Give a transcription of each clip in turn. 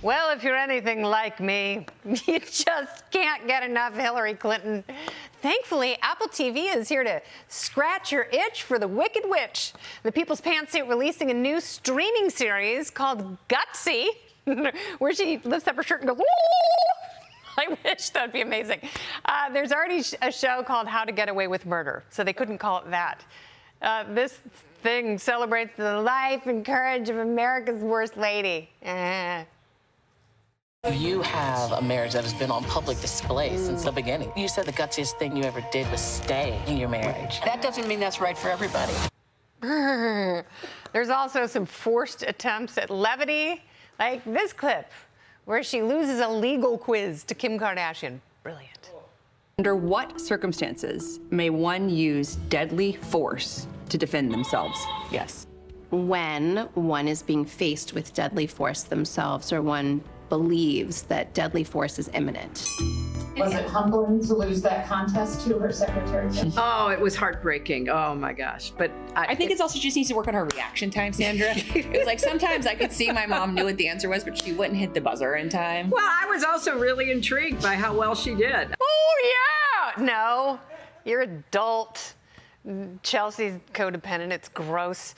Well, if you're anything like me, you just can't get enough Hillary Clinton. Thankfully, Apple TV is here to scratch your itch for the Wicked Witch. The People's Pantsuit releasing a new streaming series called Gutsy, where she lifts up her shirt and goes, "Ooh!" I wish that would be amazing. There's already a show called How to Get Away with Murder, so they couldn't call it that. This thing celebrates the life and courage of America's worst lady. You have a marriage that has been on public display since the beginning. You said the gutsiest thing you ever did was stay in your marriage. That doesn't mean that's right for everybody. There's also some forced attempts at levity, like this clip, where she loses a legal quiz to Kim Kardashian. Brilliant. Under what circumstances may one use deadly force to defend themselves? Yes. When one is being faced with deadly force themselves, or one believes that deadly force is imminent. Was it humbling to lose that contest to her secretary? Oh, it was heartbreaking. Oh my gosh. But I think it's also just needs to work on her reaction time, Sandra. It was like sometimes I could see my mom knew what the answer was, but she wouldn't hit the buzzer in time. well, I was also really intrigued by how well she did. Oh, yeah! No, you're adult. Chelsea's codependent. It's gross.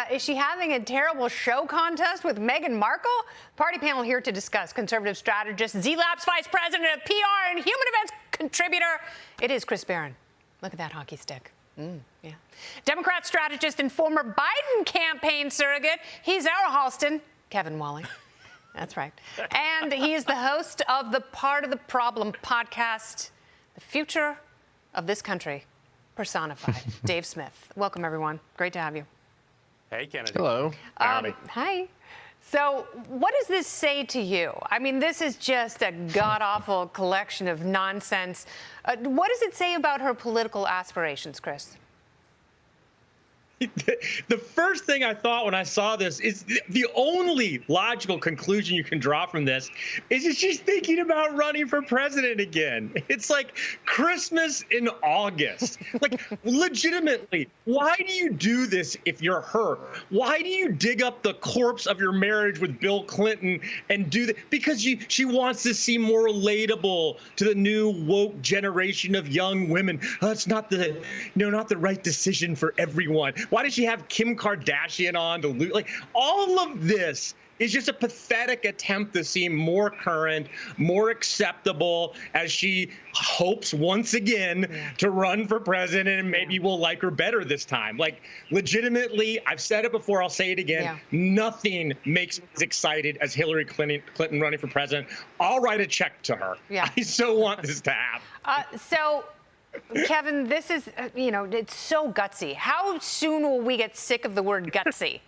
Is she having a terrible show contest with Meghan Markle? Party panel here to discuss. Conservative strategist, Z-Lab's vice president of PR and human events contributor. It is Chris Barron. Look at that hockey stick. Yeah. Democrat strategist and former Biden campaign surrogate. He's our Halston, Kevin Wally. That's right. And he is the host of the Part of the Problem podcast, The Future of This Country Personified. Dave Smith. Welcome, everyone. Great to have you. Hey, Kennedy. Hello. Hi. So what does this say to you? I mean, this is just a god-awful collection of nonsense. What does it say about her political aspirations, Chris? The first thing I thought when I saw this is the only logical conclusion you can draw from this is that she's thinking about running for president again. It's like Christmas in August. Like, legitimately, why do you do this if you're her? Why do you dig up the corpse of your marriage with Bill Clinton and do that? Because she wants to seem more relatable to the new woke generation of young women. It's not the right decision for everyone. Why did she have Kim Kardashian on to lose? Like, all of this is just a pathetic attempt to seem more current, more acceptable as she hopes once again to run for president, and maybe we'll like her better this time. Like, legitimately, I've said it before, I'll say it again. Nothing makes me as excited as Hillary Clinton running for president. I'll write a check to her. I so want this to happen. So, Kevin, this is, it's so gutsy. How soon will we get sick of the word gutsy?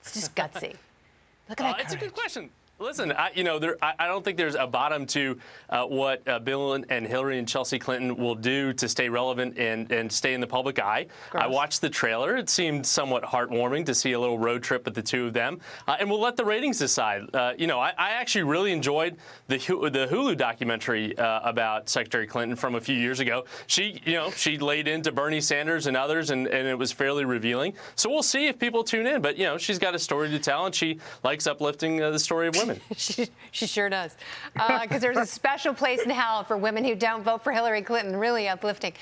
It's just gutsy. Look at that It's a good question. Listen, I don't think there's a bottom to what Bill and Hillary and Chelsea Clinton will do to stay relevant and stay in the public eye. I watched the trailer. It seemed somewhat heartwarming to see a little road trip with the two of them. And we'll let the ratings decide. I actually really enjoyed the Hulu documentary about Secretary Clinton from a few years ago. She laid into Bernie Sanders and others, and it was fairly revealing. So we'll see if people tune in. But, she's got a story to tell, and she likes uplifting the story of women. She sure does. Because there's a special place in hell for women who don't vote for Hillary Clinton. Really uplifting.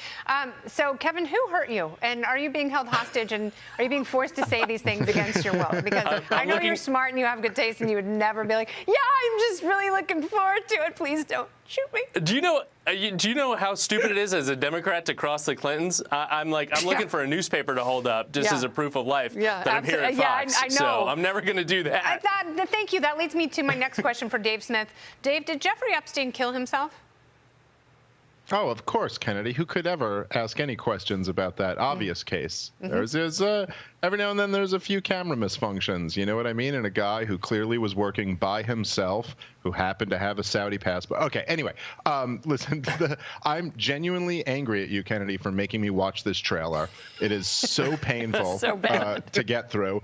So, Kevin, who hurt you? And are you being held hostage? And are you being forced to say these things against your will? Because I know you're smart and you have good taste, and you would never be like, yeah, I'm just really looking forward to it. Please don't shoot me. Do you know how stupid it is as a Democrat to cross the Clintons? I'm looking for a newspaper to hold up just as a proof of life that I'm here at Fox. I know. So I'm never going to do that. Thank you. That leads me to my next question for Dave Smith. Dave, did Jeffrey Epstein kill himself? Oh, of course, Kennedy. Who could ever ask any questions about that obvious case? There's every now and then there's a few camera misfunctions, you know what I mean? And a guy who clearly was working by himself, who happened to have a Saudi passport. Okay, anyway, listen, I'm genuinely angry at you, Kennedy, for making me watch this trailer. It is so painful to get through.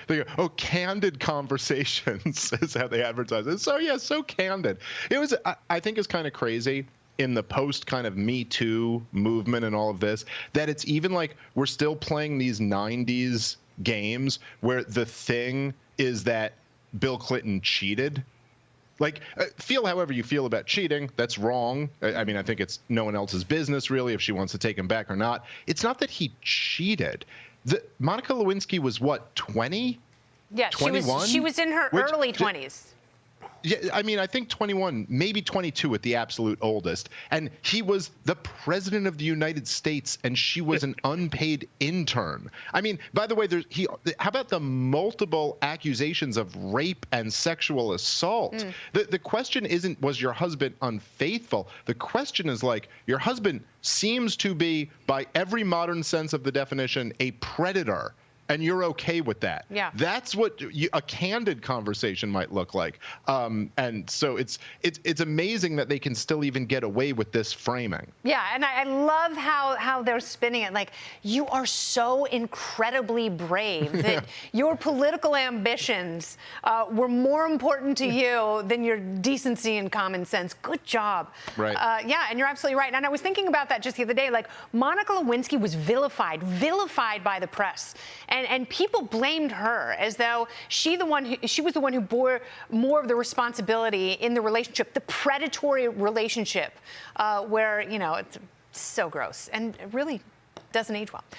They go, candid conversations is how they advertise it. So candid. It was, I think it's kind of crazy in the post kind of Me Too movement and all of this, that it's even like we're still playing these 90s games where the thing is that Bill Clinton cheated. Like, feel however you feel about cheating. That's wrong. I mean, I think it's no one else's business, really, if she wants to take him back or not. It's not that he cheated. Monica Lewinsky was, what, 20? Yeah, 21? She was in her early 20s. Yeah, I mean, I think 21, maybe 22 at the absolute oldest. And he was the president of the United States, and she was an unpaid intern. I mean, by the way, how about the multiple accusations of rape and sexual assault? The question isn't, was your husband unfaithful? The question is like, your husband seems to be, by every modern sense of the definition, a predator. And you're okay with that. Yeah. That's what a candid conversation might look like. And so it's amazing that they can still even get away with this framing. Yeah, and I love how they're spinning it. Like, you are so incredibly brave that your political ambitions were more important to you than your decency and common sense. Good job. Right. Yeah, and you're absolutely right. And I was thinking about that just the other day. Like, Monica Lewinsky was vilified by the press. And people blamed her as though she was the one who bore more of the responsibility in the relationship, the predatory relationship, where, it's so gross and it really doesn't age well.